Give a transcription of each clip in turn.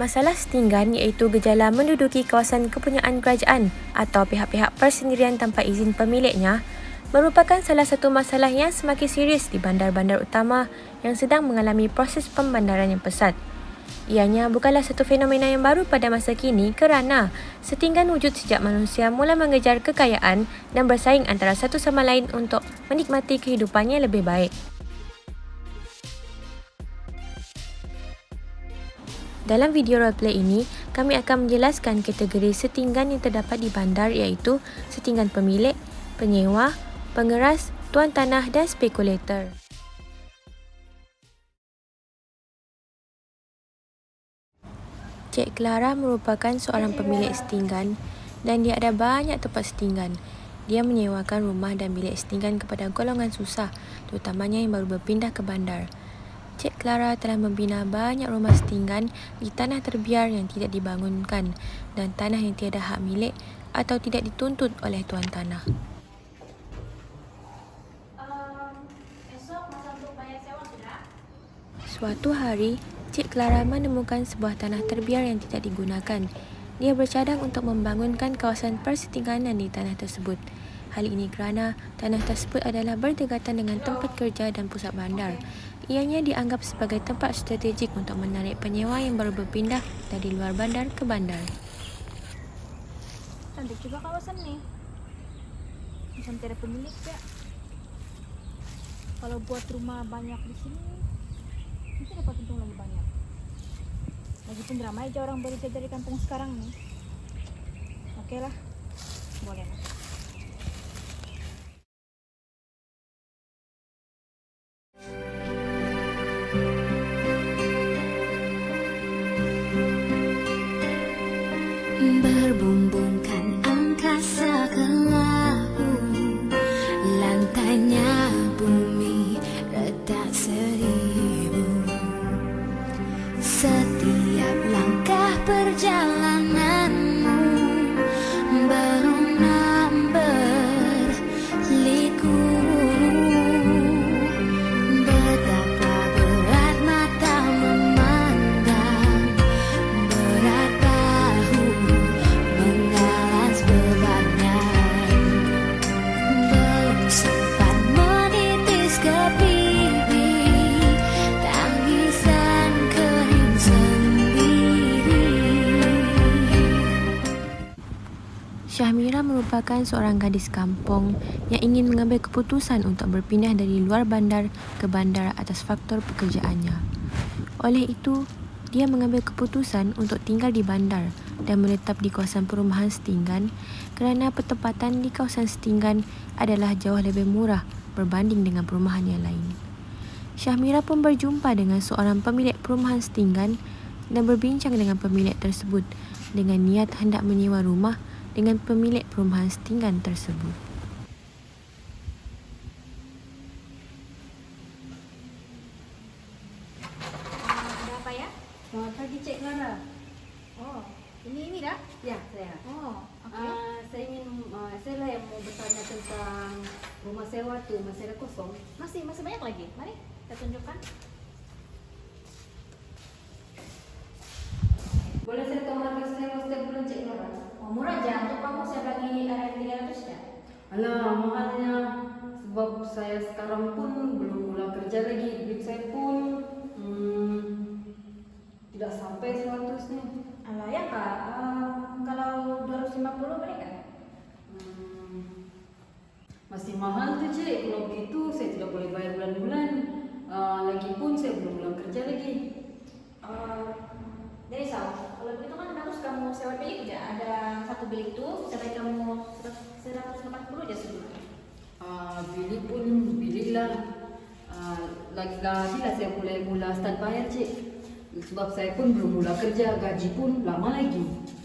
Masalah setinggan iaitu gejala menduduki kawasan kepunyaan kerajaan atau pihak-pihak persendirian tanpa izin pemiliknya merupakan salah satu masalah yang semakin serius di bandar-bandar utama yang sedang mengalami proses pembandaran yang pesat. Ianya bukanlah satu fenomena yang baru pada masa kini kerana setinggan wujud sejak manusia mula mengejar kekayaan dan bersaing antara satu sama lain untuk menikmati kehidupannya lebih baik. Dalam video roleplay ini, kami akan menjelaskan kategori setinggan yang terdapat di bandar iaitu setinggan pemilik, penyewa, pengeras, tuan tanah dan spekulator. Cik Clara merupakan seorang pemilik setinggan dan dia ada banyak tempat setinggan. Dia menyewakan rumah dan bilik setinggan kepada golongan susah, terutamanya yang baru berpindah ke bandar. Cik Clara telah membina banyak rumah setinggan di tanah terbiar yang tidak dibangunkan dan tanah yang tiada hak milik atau tidak dituntut oleh tuan tanah. Esok masa untuk bayar sewa sudah? Suatu hari, Cik Clara menemukan sebuah tanah terbiar yang tidak digunakan. Dia bercadang untuk membangunkan kawasan persetingganan di tanah tersebut. Hal ini kerana tanah tersebut adalah berdekatan dengan tempat kerja dan pusat bandar. Ianya dianggap sebagai tempat strategik untuk menarik penyewa yang baru berpindah dari luar bandar ke bandar. Cantik juga kawasan nih. Macam tiada pemilik ya. Kalau buat rumah banyak di sini, mesti dapat untung lagi banyak. Lagipun ramai aja orang bekerja dari kampung sekarang nih. Oke lah, boleh lah. Berbumbungkan angkasa ke laut, lantainya bumi retak seribu. Setiap langkah perjalananmu berunam berliku. Betapa berat mata memandang, berat bahu mengalas bebannya. Belum sempat menitis ke pipi, tangisan kering sendiri. Syahmira merupakan seorang gadis kampung yang ingin mengambil keputusan untuk berpindah dari luar bandar ke bandar atas faktor pekerjaannya. Oleh itu, dia mengambil keputusan untuk tinggal di bandar dan menetap di kawasan perumahan setinggan kerana pertempatan di kawasan setinggan adalah jauh lebih murah berbanding dengan perumahan yang lain. Syahmira pun berjumpa dengan seorang pemilik perumahan setinggan dan berbincang dengan pemilik tersebut dengan niat hendak menyewa rumah dengan pemilik perumahan setinggan tersebut. Ada apa ya? Selamat pagi Cik Clara. Oh, ini dah? Ya, saya. Oh, oke. Saya lah yang mau bertanya tentang rumah sewa tu masih ada kosong. Masih banyak lagi. Mari kita tunjukkan. Boleh saya tahu harga sewa setiap bulan Cik Clara? Oh, murah aja. Untuk kamu saya bagi ada 300 ya. Alah, mahalnya. Sebab saya sekarang pun belum mula kerja lagi. Duit saya pun tidak sampai 100 nih. Alah ya kak, kalau 250 boleh kan? Masih mahal tuh Cik. Kalau begitu saya tidak boleh bayar bulan-bulan. Lagipun saya belum mula kerja lagi. Dari kalau begitu kan bagus kamu sewa bilik aja. Ada satu bilik itu saya bagi kamu 180 aja sebulan. Bilik pun bilik lah. Lagi-lagi lah saya boleh mula start bayar Cik. Sebab saya pun belum mula kerja, gaji pun lama lagi.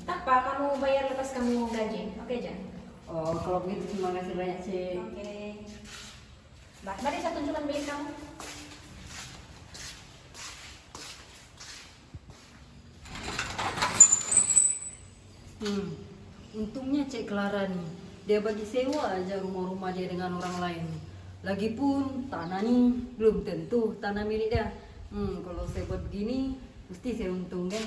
Tak apa, kamu bayar lepas kamu gaji. Oke aja. Oh, kalau begitu terima kasih banyak Cik. Oke. Mari saya tunjukkan bilik kamu. Untungnya Cik Clara nih, dia bagi sewa aja rumah-rumah dia dengan orang lain. Lagipun tanah nih belum tentu tanah milik dia. Kalau saya buat begini, mesti saya untung kan?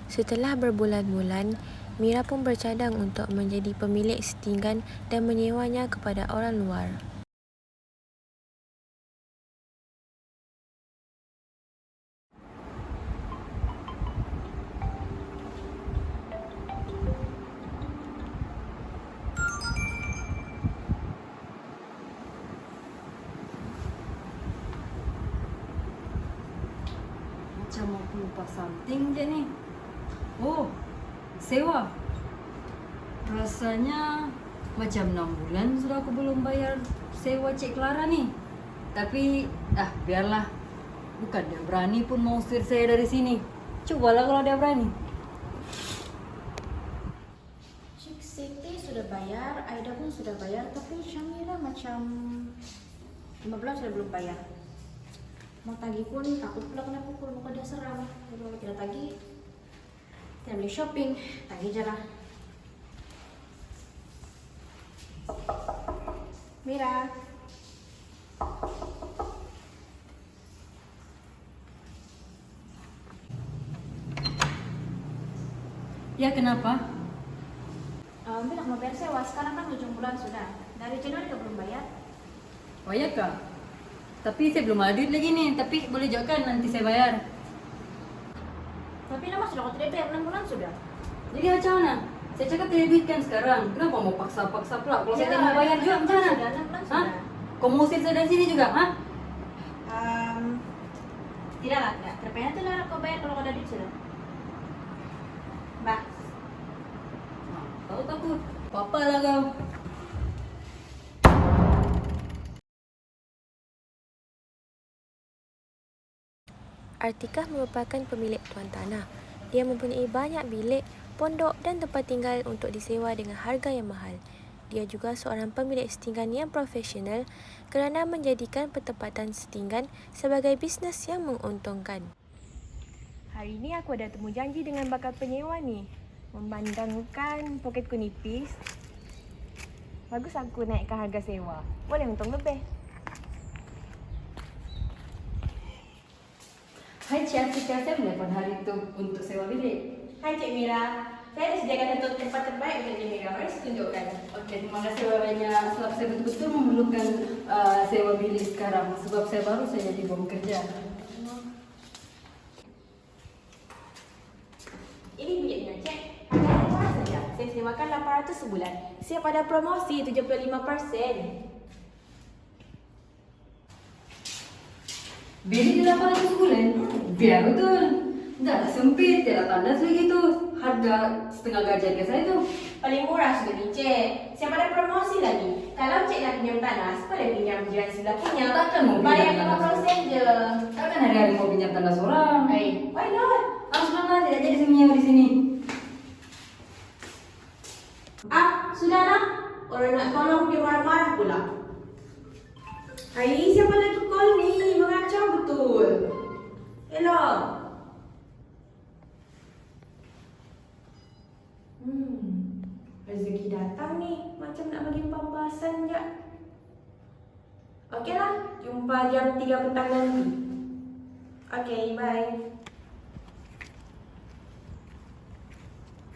Setelah berbulan-bulan, Mira pun bercadang untuk menjadi pemilik setinggan dan menyewanya kepada orang luar. Macam aku lupa something je ni. Oh, sewa. Rasanya macam 6 bulan sudah aku belum bayar sewa Cik Clara ni. Tapi, biarlah. Bukan dia berani pun mau usir saya dari sini. Cobalah kalau dia berani. Cik Siti sudah bayar, Aida pun sudah bayar, tapi Syamira macam 5 bulan sudah belum bayar. Mau tagih pun takut pula kena pukul, muka dia seram. Jadi kalau tidak tagih, tidak beli shopping, tagih je lah. Mira. Ya, kenapa? Mira mau bayar sewa, sekarang kan ujung bulan sudah. Dari Januari belum bayar. Oh ya kak? Tapi saya belum ada duit lagi nih. Tapi boleh juga kan nanti saya bayar. Tapi nama sudah kau tidak bayar 6 bulan sudah. Jadi macam mana? Saya cakap tidak ada duit kan sekarang. Kenapa mau paksa-paksa pula? Kalau saya tidak mau bayar juga macam mana? Sudah 6 bulan Hah? sudah. Kau mau usir saya dari sini juga? Hah? Tidak lah, tidak. Terpena tu lah kau bayar kalau kau ada duit sudah. Bah. Tahu takut. Apa lah kau? Artikah merupakan pemilik tuan tanah. Dia mempunyai banyak bilik, pondok dan tempat tinggal untuk disewa dengan harga yang mahal. Dia juga seorang pemilik setinggan yang profesional kerana menjadikan penempatan setinggan sebagai bisnes yang menguntungkan. Hari ini aku ada temu janji dengan bakal penyewa ni. Memandangkan poketku nipis, bagus aku naikkan harga sewa. Boleh untung lebih. Hai Cik Atika, saya menelpon hari itu untuk sewa bilik. Hai Cik Mira, saya dah sediakan satu tempat terbaik untuk Cik Mira. Mari saya tunjukkan. Okey, terima kasih banyak. Sebab saya betul-betul memerlukan sewa bilik sekarang. Sebab saya baru saja dibawa kerja. Ini biliknya Cik. Harganya murah saja. Saya sewakan 800 sebulan. Siap ada promosi 75%. Bilik 800 bulan? Biar betul. Dah sempit, tiada tandas lagi tu. Harga setengah gaji harga saya tu. Paling murah sudah ni Cik. Siap ada promosi lagi. Kalau Cik nak pinjam tanah, boleh pinjam jiran sebelah punya. Takkan mau pinjam Bayar tanah 5% je. Takkan hari-hari mau pinjam tandas orang. Why not? Langsung tidak jadi menyewa di sini. Sudah lah. Orang nak tolong dia marah-marah pula. Hai, siapa lagi call ni? Mengacau betul. Hello. Rezeki datang ni. Macam nak bagi pembahasan je. Okeylah, jumpa jam 3 petang nanti. Okay, bye.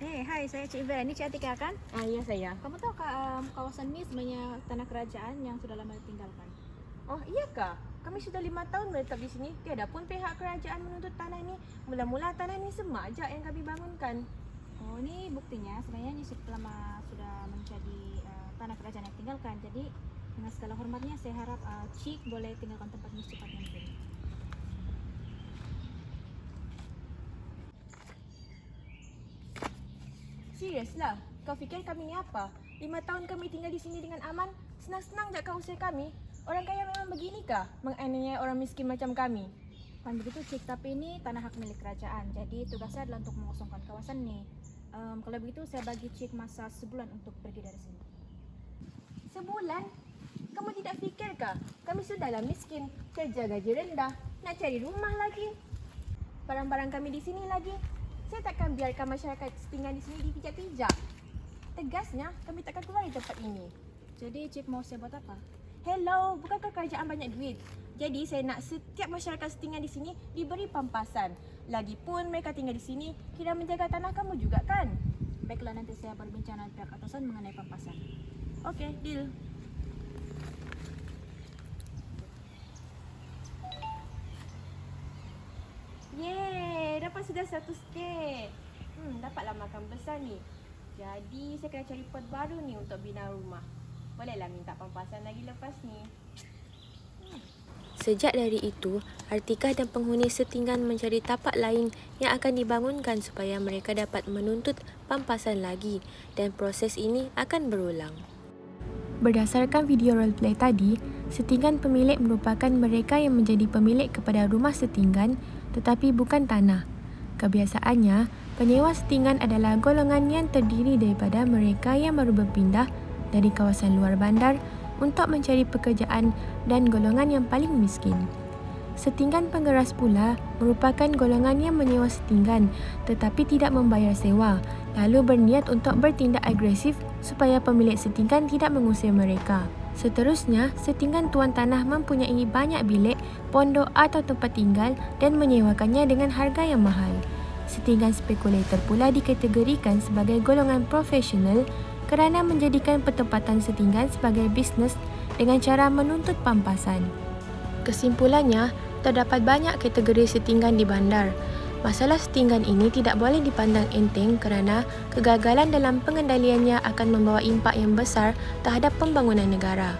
Hai, saya Cik Vera. Ini Cik Atika kan? Ya saya. Kamu tahu kawasan ni sebenarnya tanah kerajaan yang sudah lama ditinggalkan? Oh iya kah? Kami sudah 5 tahun menetap di sini. Tiada pun pihak kerajaan menuntut tanah ini. Mula-mula tanah ini semak je yang kami bangunkan. Oh, ini buktinya sebenarnya ini sudah lama sudah menjadi tanah kerajaan yang tinggalkan. Jadi dengan segala hormatnya saya harap Cik boleh tinggalkan tempat ini secepat mungkin. Serius lah? Kau fikir kami ni apa? 5 tahun kami tinggal di sini dengan aman. Senang-senang je kau usir kami. Orang kaya memang beginikah menganiaya orang miskin macam kami? Bukan begitu Cik, tapi ini tanah hak milik kerajaan. Jadi tugas saya adalah untuk mengosongkan kawasan ini. Kalau begitu saya bagi Cik masa sebulan untuk pergi dari sini. Sebulan? Kamu tidak fikirkah? Kami sudahlah miskin, kerja gaji rendah, nak cari rumah lagi. Barang-barang kami di sini lagi. Saya takkan biarkan masyarakat setinggan di sini dipijak-pijak. Tegasnya, kami takkan keluar dari tempat ini. Jadi Cik mau saya buat apa? Hello, bukankah kerajaan banyak duit? Jadi saya nak setiap masyarakat setinggan di sini diberi pampasan. Lagipun mereka tinggal di sini kira menjaga tanah kamu juga kan? Baiklah, nanti saya berbincang dengan pihak atasan mengenai pampasan. Okey, deal. Yeay, dapat sudah 100k. Dapatlah makan besar ni. Jadi saya kena cari pot baru ni untuk bina rumah. Bolehlah minta pampasan lagi lepas ni. Sejak dari itu, Artika dan penghuni setinggan mencari tapak lain yang akan dibangunkan supaya mereka dapat menuntut pampasan lagi dan proses ini akan berulang. Berdasarkan video roleplay tadi, setinggan pemilik merupakan mereka yang menjadi pemilik kepada rumah setinggan tetapi bukan tanah. Kebiasaannya, penyewa setinggan adalah golongan yang terdiri daripada mereka yang baru berpindah dari kawasan luar bandar untuk mencari pekerjaan dan golongan yang paling miskin. Setinggan pengeras pula merupakan golongan yang menyewa setinggan tetapi tidak membayar sewa, lalu berniat untuk bertindak agresif supaya pemilik setinggan tidak mengusir mereka. Seterusnya, setinggan tuan tanah mempunyai banyak bilik, pondok atau tempat tinggal dan menyewakannya dengan harga yang mahal. Setinggan spekulator pula dikategorikan sebagai golongan profesional kerana menjadikan pertempatan setinggan sebagai bisnes dengan cara menuntut pampasan. Kesimpulannya, terdapat banyak kategori setinggan di bandar. Masalah setinggan ini tidak boleh dipandang enteng kerana kegagalan dalam pengendaliannya akan membawa impak yang besar terhadap pembangunan negara.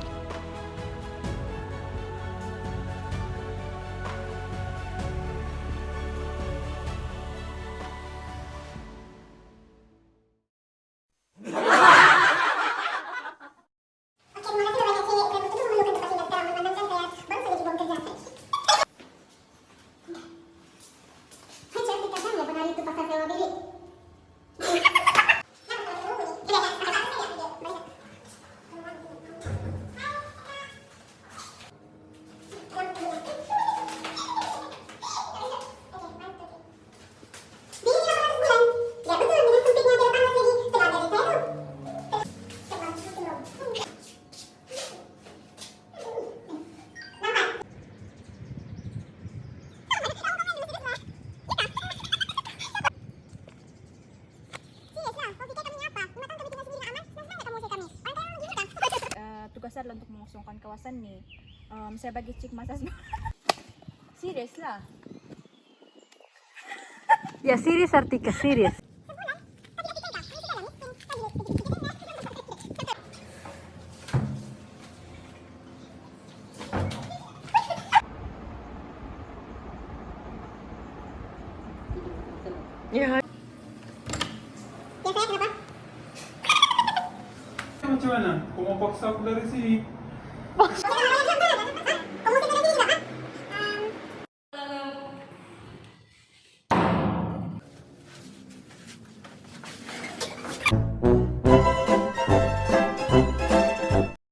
Tugas saya adalah untuk mengosongkan kawasan ni. Saya bagi cik masa Serius lah. Ya, serius Artika, serius. Ya. Macam mana? Kau mau paksa aku dari sini?